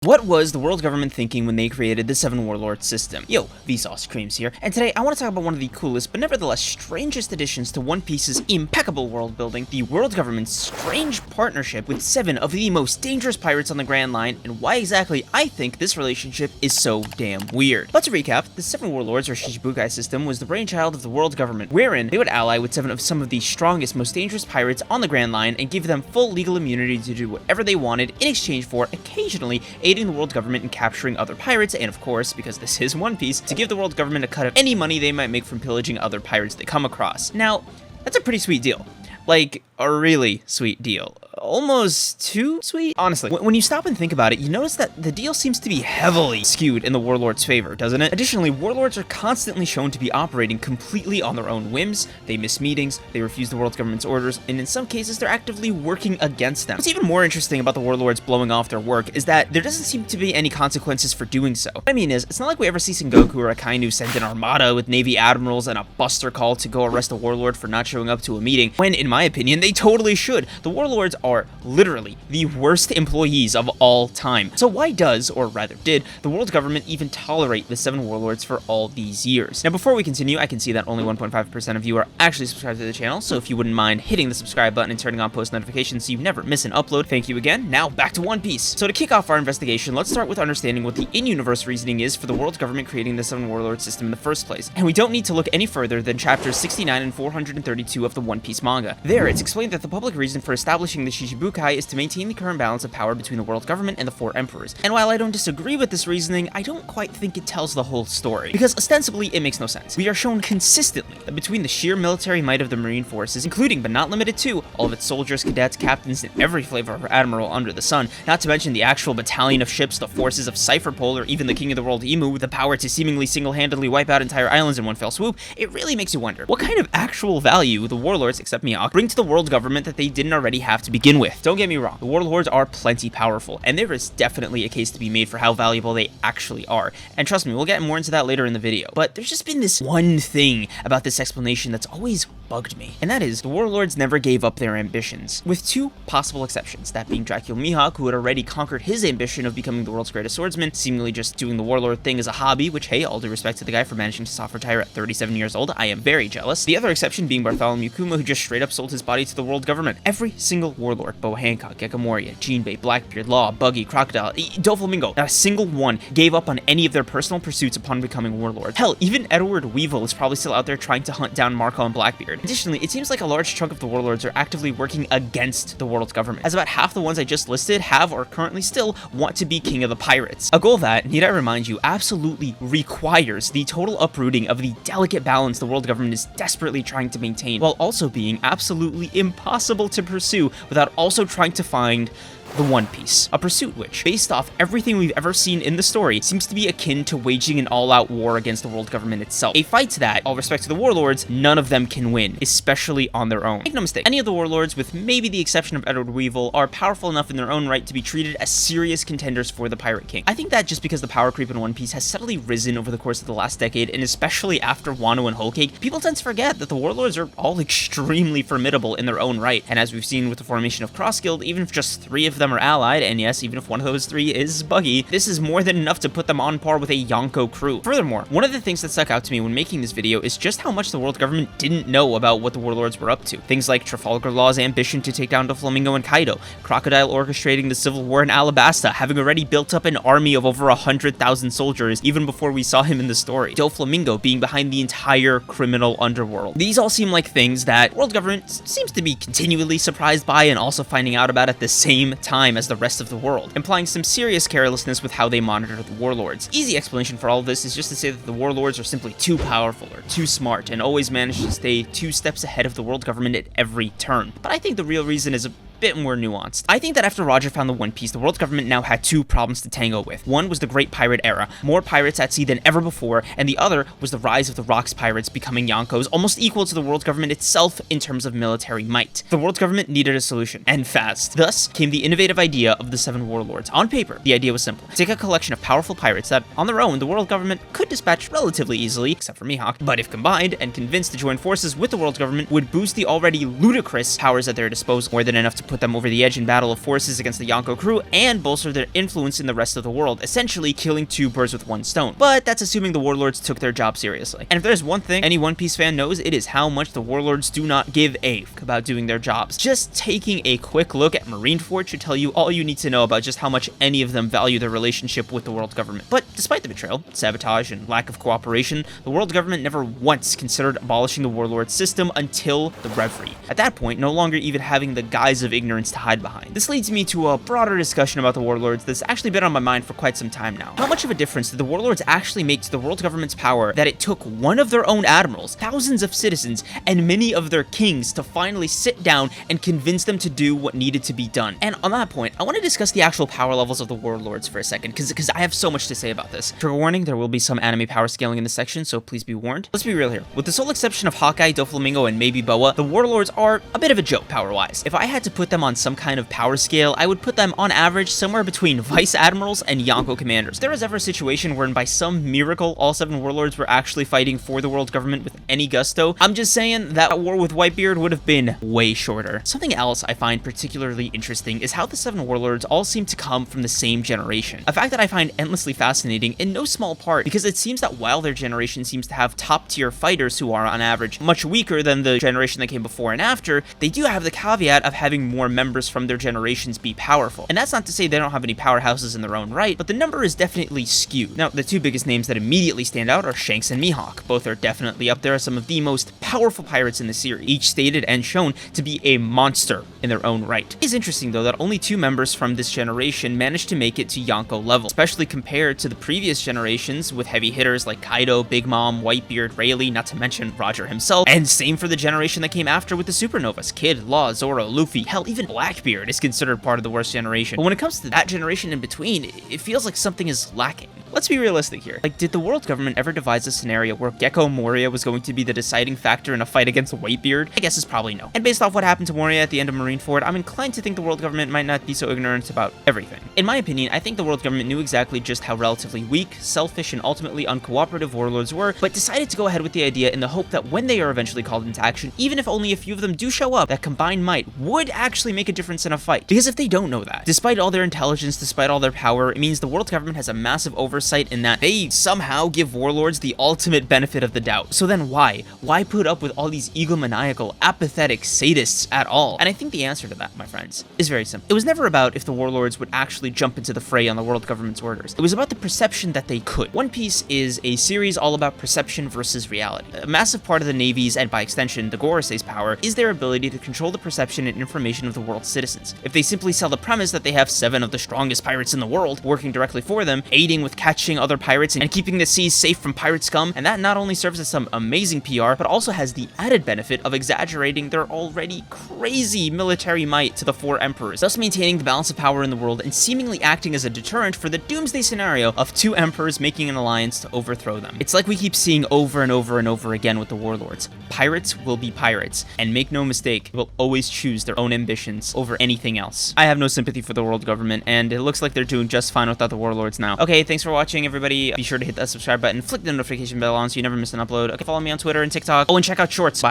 What was the world government thinking when they created the Seven Warlords system? Yo, Vsauce Kreams here, and today I want to talk about one of the coolest but nevertheless strangest additions to One Piece's impeccable world building, the world government's strange partnership with 7 of the most dangerous pirates on the Grand Line, and why exactly I think this relationship is so damn weird. But to recap, the Seven Warlords or Shcihibukai system was the brainchild of the world government, wherein they would ally with 7 of some of the strongest, most dangerous pirates on the Grand Line and give them full legal immunity to do whatever they wanted in exchange for occasionally aiding the world government in capturing other pirates, and of course, because this is One Piece, to give the world government a cut of any money they might make from pillaging other pirates they come across. Now, that's a pretty sweet deal. Like, a really sweet deal. Almost too sweet? Honestly, when you stop and think about it, you notice that the deal seems to be heavily skewed in the Warlords' favor, doesn't it? Additionally, Warlords are constantly shown to be operating completely on their own whims. They miss meetings, they refuse the world government's orders, and in some cases, they're actively working against them. What's even more interesting about the Warlords blowing off their work is that there doesn't seem to be any consequences for doing so. What I mean is, it's not like we ever see Sengoku or Akainu send an armada with Navy admirals and a buster call to go arrest a Warlord for not showing up to a meeting, when, in my opinion, they totally should. The Warlords are literally the worst employees of all time. So why does, or rather did, the world government even tolerate the 7 warlords for all these years? Now, before we continue, I can see that only 1.5% of you are actually subscribed to the channel, so if you wouldn't mind hitting the subscribe button and turning on post notifications so you never miss an upload, thank you again. Now, back to One Piece. So to kick off our investigation, let's start with understanding what the in-universe reasoning is for the world government creating the 7 warlord system in the first place. And we don't need to look any further than chapters 69 and 432 of the One Piece manga. There, it's explained that the public reason for establishing the Shcihibukai is to maintain the current balance of power between the world government and the 4 emperors. And while I don't disagree with this reasoning, I don't quite think it tells the whole story, because ostensibly it makes no sense. We are shown consistently that between the sheer military might of the marine forces, including but not limited to all of its soldiers, cadets, captains, and every flavor of admiral under the sun, not to mention the actual battalion of ships, the forces of Cypher Pole, or even the King of the World Emu with the power to seemingly single-handedly wipe out entire islands in one fell swoop, it really makes you wonder what kind of actual value the warlords, except Mihawk, bring to the world government that they didn't already have to begin with. Don't get me wrong, the warlords are plenty powerful, and there is definitely a case to be made for how valuable they actually are. And trust me, we'll get more into that later in the video. But there's just been this one thing about this explanation that's always bugged me, and that is the warlords never gave up their ambitions, with 2 possible exceptions, that being Dracule Mihawk, who had already conquered his ambition of becoming the world's greatest swordsman, seemingly just doing the warlord thing as a hobby, which, hey, all due respect to the guy for managing to soft retire at 37 years old, I am very jealous. The other exception being Bartholomew Kuma, who just straight up sold his body to the world government. Every single warlord, Boa Hancock, Gecko Moria, Blackbeard, Law, Buggy, Crocodile, Doflamingo, not a single one gave up on any of their personal pursuits upon becoming warlords. Hell, even Weevil is probably still out there trying to hunt down Marco and Blackbeard. Additionally, it seems like a large chunk of the warlords are actively working against the world government, as about half the ones I just listed have or currently still want to be king of the pirates. A goal that, need I remind you, absolutely requires the total uprooting of the delicate balance the world government is desperately trying to maintain, while also being absolutely impossible to pursue without also trying to find the One Piece, a pursuit which, based off everything we've ever seen in the story, seems to be akin to waging an all-out war against the world government itself. A fight that, all respect to the warlords, none of them can win, especially on their own. Make no mistake, any of the warlords, with maybe the exception of Weevil, are powerful enough in their own right to be treated as serious contenders for the Pirate King. I think that just because the power creep in One Piece has steadily risen over the course of the last decade, and especially after Wano and Whole Cake, people tend to forget that the warlords are all extremely formidable in their own right, and as we've seen with the formation of Cross Guild, even if just 3 of them are allied, and yes, even if one of those 3 is Buggy, this is more than enough to put them on par with a Yonko crew. Furthermore, one of the things that stuck out to me when making this video is just how much the world government didn't know about what the warlords were up to. Things like Trafalgar Law's ambition to take down Doflamingo and Kaido, Crocodile orchestrating the civil war in Alabasta, having already built up an army of over 100,000 soldiers even before we saw him in the story, Doflamingo being behind the entire criminal underworld. These all seem like things that world government seems to be continually surprised by and also finding out about at the same time as the rest of the world, implying some serious carelessness with how they monitor the warlords. Easy explanation for all of this is just to say that the warlords are simply too powerful or too smart and always manage to stay 2 steps ahead of the world government at every turn. But I think the real reason is a bit more nuanced. I think that after Roger found the One Piece, the world government now had 2 problems to tango with. One was the Great Pirate Era, more pirates at sea than ever before, and the other was the rise of the Rocks pirates becoming Yonkos, almost equal to the world government itself in terms of military might. The world government needed a solution, and fast. Thus came the innovative idea of the 7 warlords. On paper, the idea was simple. Take a collection of powerful pirates that, on their own, the world government could dispatch relatively easily, except for Mihawk, but if combined and convinced to join forces with the world government, would boost the already ludicrous powers at their disposal, more than enough to put them over the edge in battle of forces against the Yonko crew and bolster their influence in the rest of the world, essentially killing two birds with one stone. But that's assuming the warlords took their job seriously. And if there's one thing any One Piece fan knows, it is how much the warlords do not give a f about doing their jobs. Just taking a quick look at Marineford should tell you all you need to know about just how much any of them value their relationship with the world government. But despite the betrayal, sabotage, and lack of cooperation, the world government never once considered abolishing the warlord system until the Reverie. At that point, no longer even having the guise of ignorance to hide behind. This leads me to a broader discussion about the warlords that's actually been on my mind for quite some time now. How much of a difference did the warlords actually make to the world government's power that it took one of their own admirals, thousands of citizens, and many of their kings to finally sit down and convince them to do what needed to be done? And on that point, I want to discuss the actual power levels of the warlords for a second, because I have so much to say about this. Trigger warning, there will be some anime power scaling in this section, so please be warned. Let's be real here. With the sole exception of Hawkeye, Doflamingo, and maybe Boa, the warlords are a bit of a joke power-wise. If I had to put them on some kind of power scale, I would put them on average somewhere between vice admirals and Yonko commanders. If there was ever a situation wherein by some miracle all 7 warlords were actually fighting for the world government with any gusto, I'm just saying that war with Whitebeard would have been way shorter. Something else I find particularly interesting is how the 7 warlords all seem to come from the same generation. A fact that I find endlessly fascinating in no small part because it seems that while their generation seems to have top-tier fighters who are on average much weaker than the generation that came before and after, they do have the caveat of having more members from their generations be powerful. And that's not to say they don't have any powerhouses in their own right, but the number is definitely skewed. Now, the two biggest names that immediately stand out are Shanks and Mihawk. Both are definitely up there as some of the most powerful pirates in the series, each stated and shown to be a monster in their own right. It is interesting though that only 2 members from this generation managed to make it to Yonko level, especially compared to the previous generations with heavy hitters like Kaido, Big Mom, Whitebeard, Rayleigh, not to mention Roger himself, and same for the generation that came after with the supernovas. Kid, Law, Zoro, Luffy, hell, even Blackbeard is considered part of the worst generation. But when it comes to that generation in between, it feels like something is lacking. Let's be realistic here. Like, did the world government ever devise a scenario where Gecko Moria was going to be the deciding factor in a fight against Whitebeard? I guess it's probably no. And based off what happened to Moria at the end of Marineford, I'm inclined to think the world government might not be so ignorant about everything. In my opinion, I think the world government knew exactly just how relatively weak, selfish, and ultimately uncooperative warlords were, but decided to go ahead with the idea in the hope that when they are eventually called into action, even if only a few of them do show up, that combined might would actually make a difference in a fight. Because if they don't know that, despite all their intelligence, despite all their power, it means the world government has a massive oversight in that they somehow give warlords the ultimate benefit of the doubt. So then why? Why put up with all these egomaniacal, apathetic sadists at all? And I think the answer to that, my friends, is very simple. It was never about if the warlords would actually jump into the fray on the world government's orders. It was about the perception that they could. One Piece is a series all about perception versus reality. A massive part of the Navy's, and by extension, the Gorosei's power, is their ability to control the perception and information of the world's citizens. If they simply sell the premise that they have 7 of the strongest pirates in the world working directly for them, aiding with catching other pirates and keeping the seas safe from pirate scum, and that not only serves as some amazing PR, but also has the added benefit of exaggerating their already crazy military might to the 4 emperors, thus maintaining the balance of power in the world and seemingly acting as a deterrent for the doomsday scenario of 2 emperors making an alliance to overthrow them. It's like we keep seeing over and over and over again with the warlords. Pirates will be pirates, and make no mistake, will always choose their own ambitions over anything else. I have no sympathy for the world government, and it looks like they're doing just fine without the warlords now. Okay, thanks for watching, everybody. Be sure to hit that subscribe button, flick the notification bell on so you never miss an upload. Okay, follow me on Twitter and TikTok. Oh, and check out shorts. Bye.